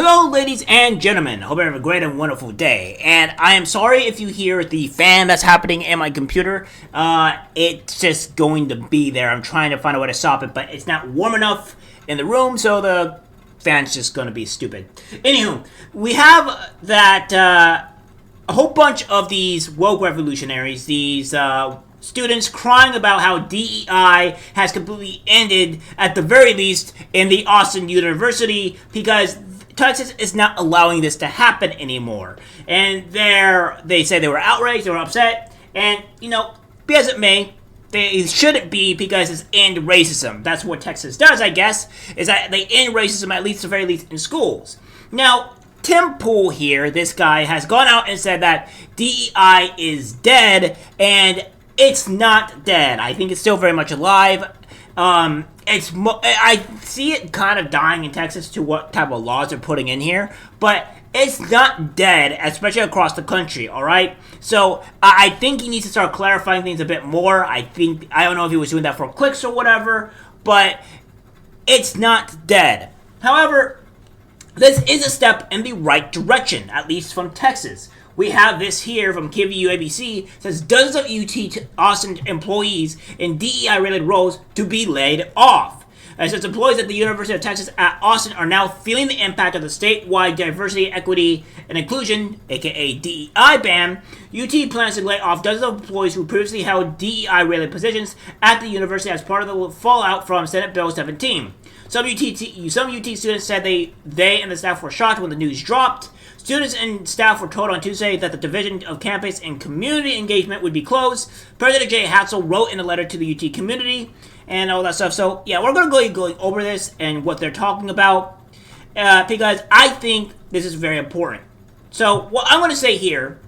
Hello, ladies and gentlemen. Hope you have a great and wonderful day. And I am sorry if you hear the fan that's happening in my computer. It's just going to be there. I'm trying to find a way to stop it, but it's not warm enough in the room, so the fan's just going to be stupid. Anywho, we have that a whole bunch of these woke revolutionaries, these students crying about how DEI has completely ended, at the very least, in the Austin University, because Texas is not allowing this to happen anymore. And they say they were outraged, they were upset, and, be as it may, they shouldn't be, because it's end racism. That's what Texas does, I guess, is that they end racism, at least, the very least, in schools. Now, Tim Pool here, this guy, has gone out and said that DEI is dead, and it's not dead. I think it's still very much alive. I see it kind of dying in Texas to what type of laws they're putting in here, but it's not dead, especially across the country, alright? So, I think he needs to start clarifying things a bit more. I don't know if he was doing that for clicks or whatever, but it's not dead. However, this is a step in the right direction, at least from Texas. We have this here from KVU ABC, says dozens of UT Austin employees in DEI-related roles to be laid off. It says employees at the University of Texas at Austin are now feeling the impact of the statewide diversity, equity, and inclusion, aka DEI ban. UT plans to lay off dozens of employees who previously held DEI-related positions at the university as part of the fallout from Senate Bill 17. Some UT students said they and the staff were shocked when the news dropped. Students and staff were told on Tuesday that the Division of Campus and Community Engagement would be closed. President Jay Hatzel wrote in a letter to the UT community and all that stuff. So, yeah, we're going to go going over this and what they're talking about because I think this is very important. So, what I'm going to say here,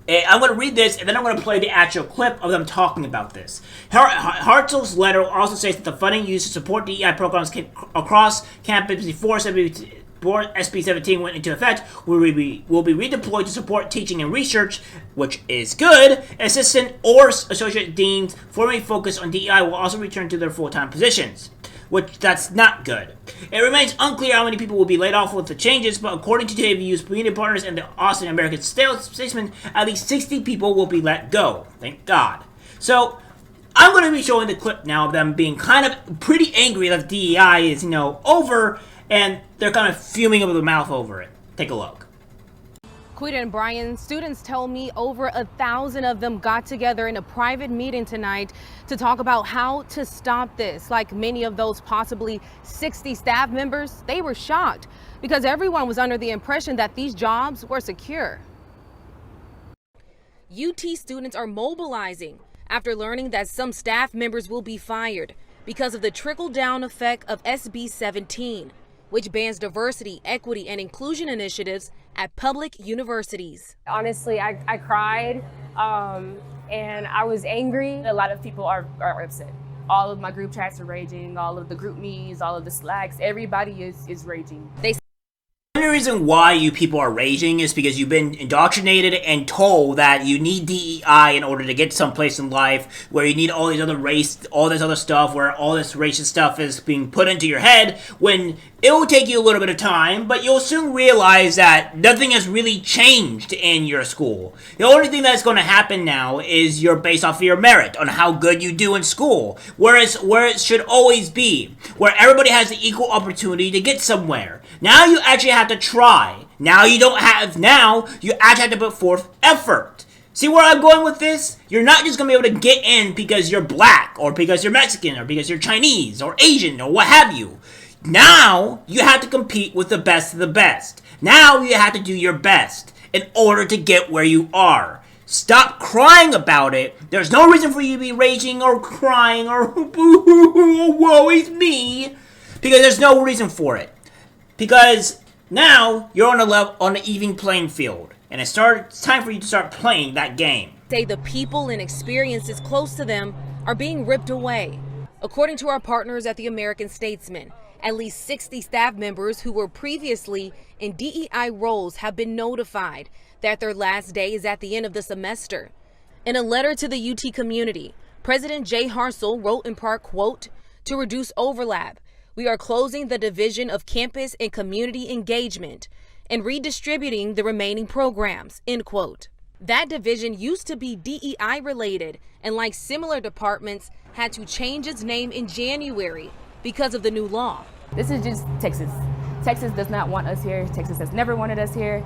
I'm going to read this, and then I'm going to play the actual clip of them talking about this. Hartzell's letter also says that the funding used to support DEI programs across campus before SB 17 went into effect will be redeployed to support teaching and research, which is good. Assistant or associate deans formerly focused on DEI will also return to their full-time positions, which that's not good. It remains unclear how many people will be laid off with the changes, but according to JVU's community partners and the Austin American Statesman, at least 60 people will be let go. Thank God. So, I'm going to be showing the clip now of them being kind of pretty angry that DEI is, over, and they're kind of fuming over the mouth over it. Take a look. Quita and Brian, students tell me over 1,000 of them got together in a private meeting tonight to talk about how to stop this. Like many of those possibly 60 staff members, they were shocked because everyone was under the impression that these jobs were secure. UT students are mobilizing after learning that some staff members will be fired because of the trickle-down effect of SB 17. Which bans diversity, equity, and inclusion initiatives at public universities. Honestly, I cried and I was angry. A lot of people are upset. All of my group chats are raging, all of the group me's, all of the slacks, everybody is raging. The only reason why you people are raging is because you've been indoctrinated and told that you need DEI in order to get someplace in life, where you need all these other all this other stuff, where all this racist stuff is being put into your head, when it will take you a little bit of time, but you'll soon realize that nothing has really changed in your school. The only thing that's going to happen now is you're based off of your merit, on how good you do in school, where it should always be, where everybody has the equal opportunity to get somewhere. Now you actually have to try. Now you actually have to put forth effort. See where I'm going with this? You're not just going to be able to get in because you're black, or because you're Mexican, or because you're Chinese, or Asian, or what have you. Now, you have to compete with the best of the best. Now, you have to do your best in order to get where you are. Stop crying about it. There's no reason for you to be raging or crying or boo-hoo, woe is me. Because there's no reason for it. Because now, you're on an even playing field. And it's time for you to start playing that game. Say the people and experiences close to them are being ripped away. According to our partners at the American Statesman, at least 60 staff members who were previously in DEI roles have been notified that their last day is at the end of the semester. In a letter to the UT community, President Jay Hartzell wrote in part, quote, "To reduce overlap, We are closing the Division of Campus and Community Engagement and redistributing the remaining programs, end quote. That division used to be DEI related and, like similar departments, had to change its name in January because of the new law. This is just Texas. Texas does not want us here. Texas has never wanted us here.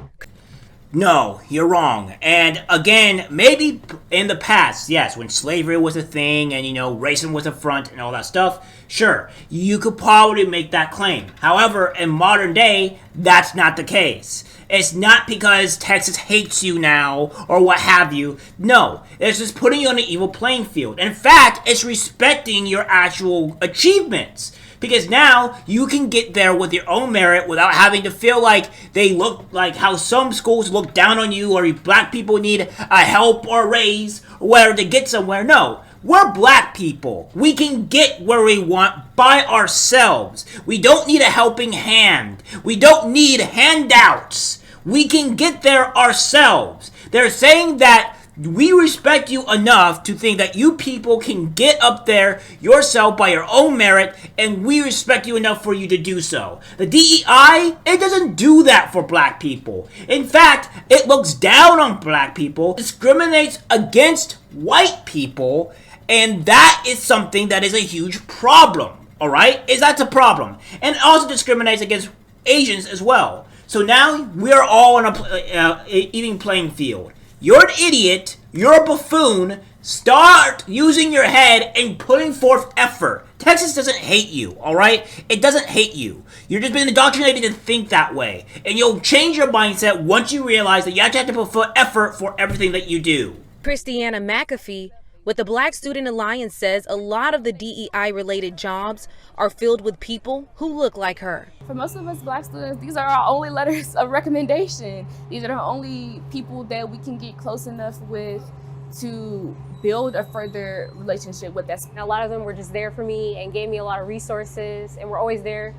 No, you're wrong. And again, maybe in the past, yes, when slavery was a thing and, racism was a front and all that stuff, sure, you could probably make that claim. However, in modern day, that's not the case. It's not because Texas hates you now or what have you. No, it's just putting you on an evil playing field. In fact, it's respecting your actual achievements. Because now you can get there with your own merit without having to feel like they look like how some schools look down on you, or black people need a help or a raise or whatever to get somewhere. No, we're black people. We can get where we want by ourselves. We don't need a helping hand. We don't need handouts. We can get there ourselves. They're saying that we respect you enough to think that you people can get up there yourself by your own merit, and we respect you enough for you to do so. The DEI, it doesn't do that for black people. In fact, it looks down on black people, discriminates against white people, and that is something that is a huge problem, alright? That's a problem. And it also discriminates against Asians as well. So now we are all on a even playing field. You're an idiot, you're a buffoon, start using your head and putting forth effort. Texas doesn't hate you, alright? It doesn't hate you. You're just been indoctrinated to think that way. And you'll change your mindset once you realize that you have to put forth effort for everything that you do. Christiana McAfee with the Black Student Alliance says a lot of the DEI-related jobs are filled with people who look like her. For most of us black students, these are our only letters of recommendation. These are the only people that we can get close enough with to build a further relationship with us. A lot of them were just there for me and gave me a lot of resources, and were always there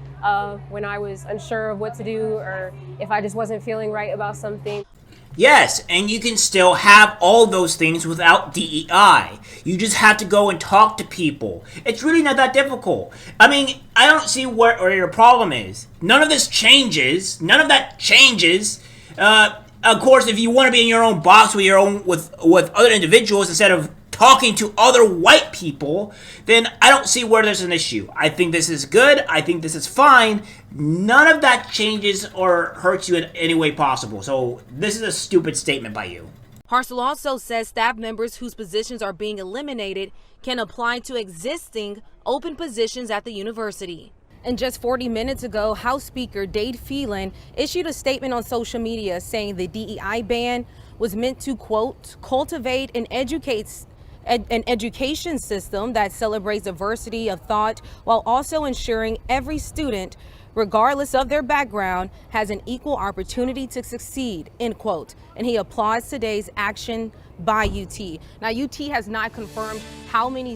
when I was unsure of what to do or if I just wasn't feeling right about something. Yes, and you can still have all those things without DEI. You just have to go and talk to people. It's really not that difficult. I mean, I don't see where your problem is. None of this changes. None of that changes. Of course, if you want to be in your own box with other individuals instead of talking to other white people, then I don't see where there's an issue. I think this is good. I think this is fine. None of that changes or hurts you in any way possible. So this is a stupid statement by you. Hartzell also says staff members whose positions are being eliminated can apply to existing open positions at the university. And just 40 minutes ago, House Speaker Dade Phelan issued a statement on social media saying the DEI ban was meant to, quote, cultivate and educate an education system that celebrates diversity of thought while also ensuring every student, regardless of their background, has an equal opportunity to succeed, end quote. And he applauds today's action by UT. Now, UT has not confirmed how many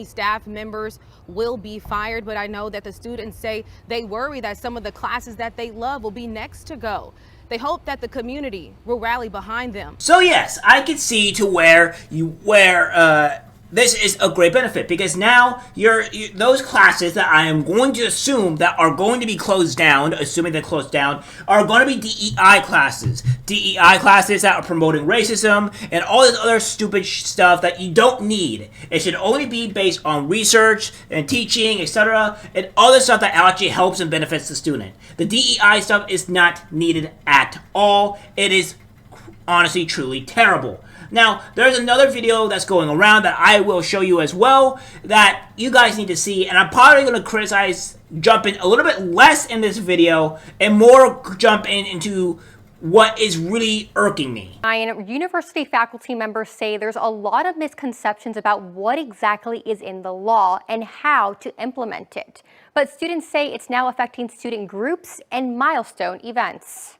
staff members will be fired, but I know that the students say they worry that some of the classes that they love will be next to go. They hope that the community will rally behind them. So yes, I can see to where this is a great benefit, because now those classes that I am going to assume that are going to be closed down, assuming they're closed down, are going to be DEI classes. DEI classes that are promoting racism and all this other stupid stuff that you don't need. It should only be based on research and teaching, etc., and all this stuff that actually helps and benefits the student. The DEI stuff is not needed at all. It is honestly, truly terrible. Now, there's another video that's going around that I will show you as well that you guys need to see, and I'm probably going to jump in a little bit less in this video and more jump into what is really irking me. And university faculty members say there's a lot of misconceptions about what exactly is in the law and how to implement it. But students say it's now affecting student groups and milestone events.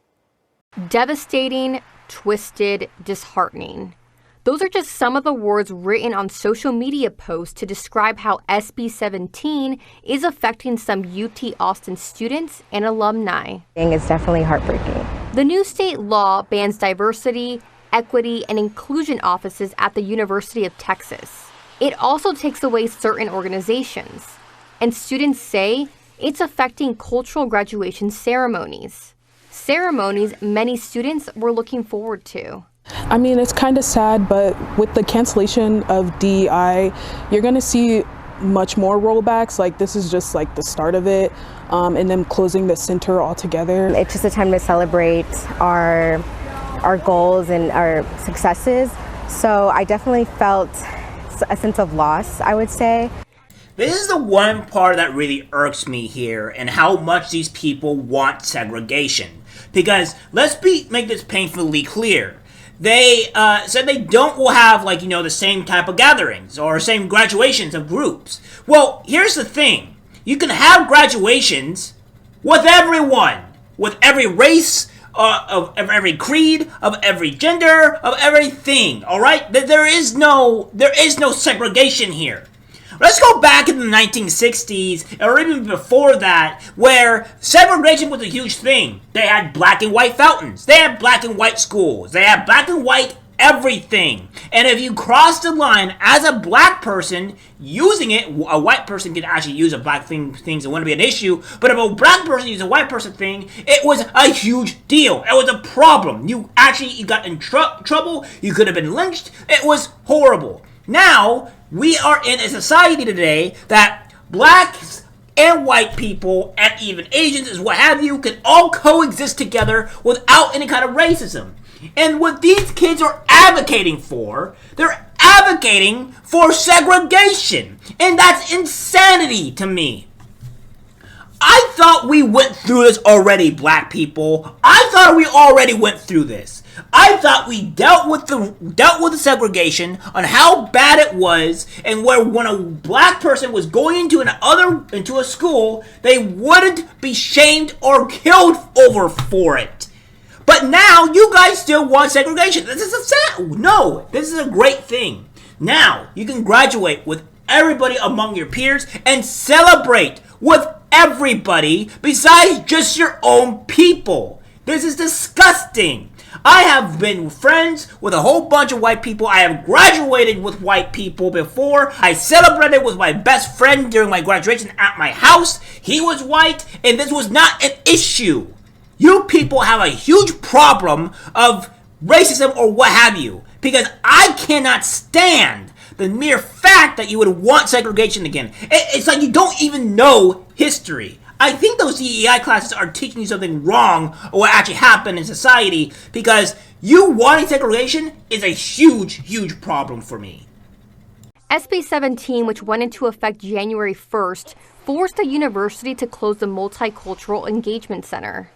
Devastating, twisted, disheartening. Those are just some of the words written on social media posts to describe how SB 17 is affecting some UT Austin students and alumni. It's definitely heartbreaking. The new state law bans diversity, equity, and inclusion offices at the University of Texas. It also takes away certain organizations. And students say It's affecting cultural graduation ceremonies. Ceremonies many students were looking forward to. I mean, it's kind of sad, but with the cancellation of DEI, you're going to see much more rollbacks. Like, this is just like the start of it, and them closing the center altogether. It's just a time to celebrate our goals and our successes. So I definitely felt a sense of loss, I would say. This is the one part that really irks me here, and how much these people want segregation. Because let's make this painfully clear. They said they will have, like, the same type of gatherings or same graduations of groups. Well, here's the thing. You can have graduations with everyone, with every race, of every creed, of every gender, of everything. All right, there is no segregation here. Let's go back in the 1960s, or even before that, where segregation was a huge thing. They had black and white fountains. They had black and white schools. They had black and white everything. And if you cross the line as a black person using it, a white person could actually use a black things, it wouldn't be an issue. But if a black person used a white person thing, it was a huge deal. It was a problem. You got in trouble. You could have been lynched. It was horrible. Now, we are in a society today that blacks and white people, and even Asians and what have you, can all coexist together without any kind of racism. And what these kids are advocating for, they're advocating for segregation. And that's insanity to me. I thought we went through this already, black people. I thought we already went through this. I thought we dealt with the segregation on how bad it was, and where when a black person was going into a school, they wouldn't be shamed or killed over for it. But now you guys still want segregation. This is this is a great thing. Now you can graduate with everybody among your peers and celebrate with everybody besides just your own people. This is disgusting. I have been friends with a whole bunch of white people. I have graduated with white people before. I celebrated with my best friend during my graduation at my house. He was white, and this was not an issue. You people have a huge problem of racism or what have you, because I cannot stand the mere fact that you would want segregation again. It's like you don't even know history. I think those DEI classes are teaching you something wrong or what actually happened in society, because you wanting segregation is a huge, huge problem for me. SB 17, which went into effect January 1st, forced the university to close the Multicultural Engagement Center.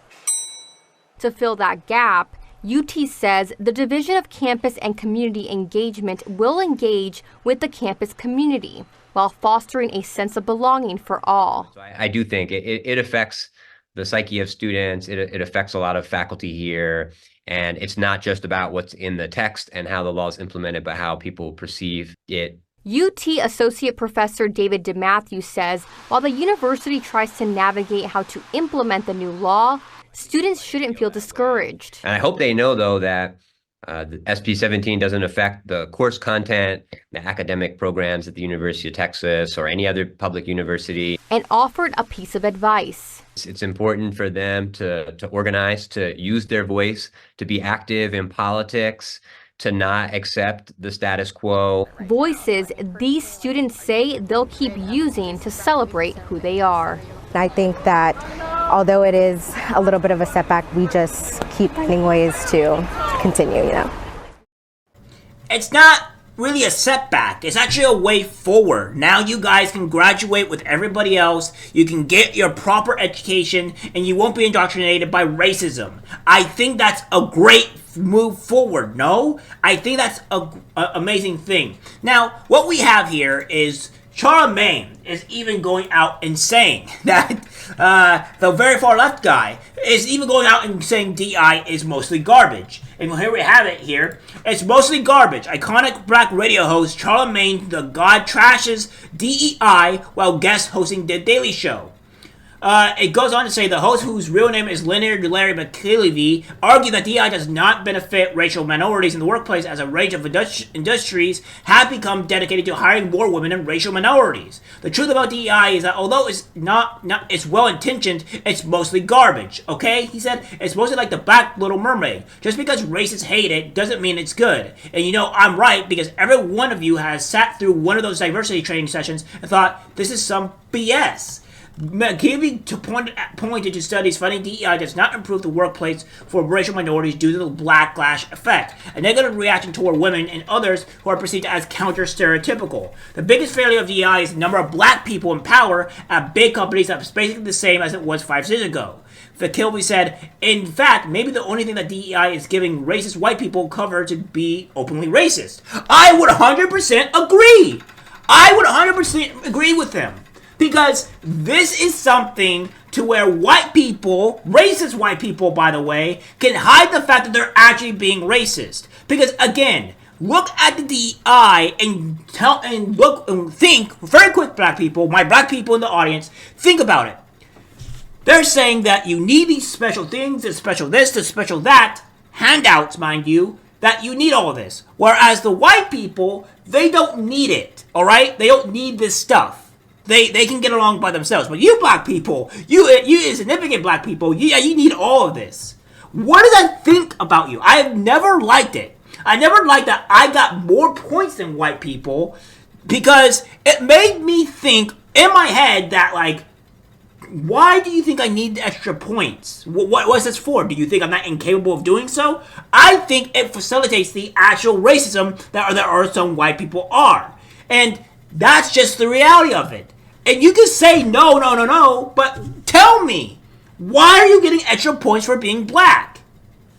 To fill that gap, UT says the Division of Campus and Community Engagement will engage with the campus community while fostering a sense of belonging for all. So I do think it affects the psyche of students. It affects a lot of faculty here. And it's not just about what's in the text and how the law is implemented, but how people perceive it. UT Associate Professor David DeMatthew says while the university tries to navigate how to implement the new law, students shouldn't feel discouraged. And I hope they know, though, that the SB 17 doesn't affect the course content, the academic programs at the University of Texas or any other public university. And offered a piece of advice. It's important for them to organize, to use their voice, to be active in politics, to not accept the status quo. Voices these students say they'll keep using to celebrate who they are. I think that although it is a little bit of a setback, we just keep finding ways to continue, It's not really a setback. It's actually a way forward. Now you guys can graduate with everybody else. You can get your proper education, and you won't be indoctrinated by racism. I think that's a great move forward. No? I think that's a amazing thing. Now, what we have here is Charlemagne is even going out and saying that the very far left guy is even going out and saying DI is mostly garbage. And here we have it here. It's mostly garbage. Iconic black radio host Charlemagne the God trashes DEI while guest hosting The Daily Show. It goes on to say the host, whose real name is Leonard Larry McKelvey, argued that DEI does not benefit racial minorities in the workplace, as a range of industries have become dedicated to hiring more women and racial minorities. The truth about DEI is that although it's it's well-intentioned, it's mostly garbage, okay? He said it's mostly like the Black Little Mermaid. Just because racists hate it doesn't mean it's good. And you know, I'm right, because every one of you has sat through one of those diversity training sessions and thought, this is some BS. McKelvey pointed to studies finding DEI does not improve the workplace for racial minorities due to the backlash effect, a negative reaction toward women and others who are perceived as counter-stereotypical. The biggest failure of DEI is the number of black people in power at big companies that is basically the same as it was 5 years ago. McKelvey said, in fact, maybe the only thing that DEI is giving racist white people cover to be openly racist. I would 100% agree. I would 100% agree with them. Because this is something to where white people, racist white people, by the way, can hide the fact that they're actually being racist. Because again, look at the DEI and look and think very quick, black people, my black people in the audience, think about it. They're saying that you need these special things, this special this, this special that, handouts, mind you, that you need all of this. Whereas the white people, they don't need it, all right? They don't need this stuff. They can get along by themselves. But you black people, you insignificant black people, you need all of this. What does that think about you? I have never liked it. I never liked that I got more points than white people, because it made me think in my head that, like, why do you think I need extra points? What was this for? Do you think I'm not incapable of doing so? I think it facilitates the actual racism that there are some white people are. And that's just the reality of it. And you can say no, but tell me, why are you getting extra points for being black?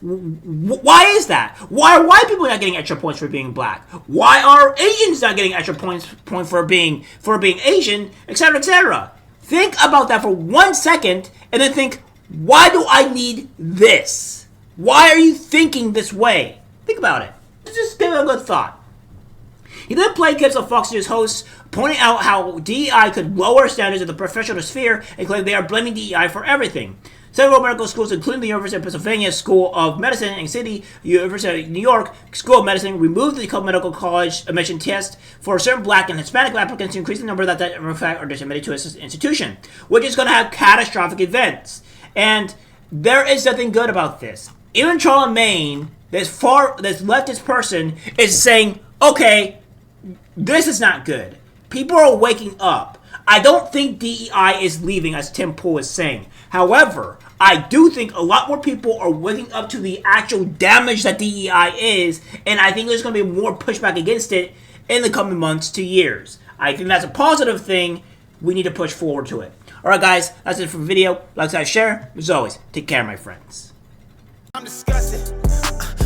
Why is that? Why are white people not getting extra points for being black? Why are Asians not getting extra points for being Asian, etc., etc.? Think about that for 1 second, and then think, why do I need this? Why are you thinking this way? Think about it. Just give it a good thought. He then played clips of Fox News hosts pointing out how DEI could lower standards of the professional sphere and claim they are blaming DEI for everything. Several medical schools, including the University of Pennsylvania School of Medicine and City, University of New York School of Medicine, removed the medical college admission test for certain black and Hispanic applicants to increase the number that in fact are admitted to an institution, which is going to have catastrophic events. And there is nothing good about this. Even Charlemagne, this leftist person, is saying, okay, this is not good. People are waking up. I don't think DEI is leaving, as Tim Pool is saying. However, I do think a lot more people are waking up to the actual damage that DEI is, and I think there's going to be more pushback against it in the coming months to years. I think that's a positive thing. We need to push forward to it. Alright guys, that's it for the video. Like, subscribe, share. As always, take care, my friends. I'm disgusted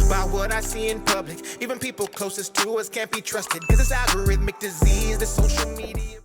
by what I see in public. Even people closest to us can't be trusted. This is algorithmic disease, the social media.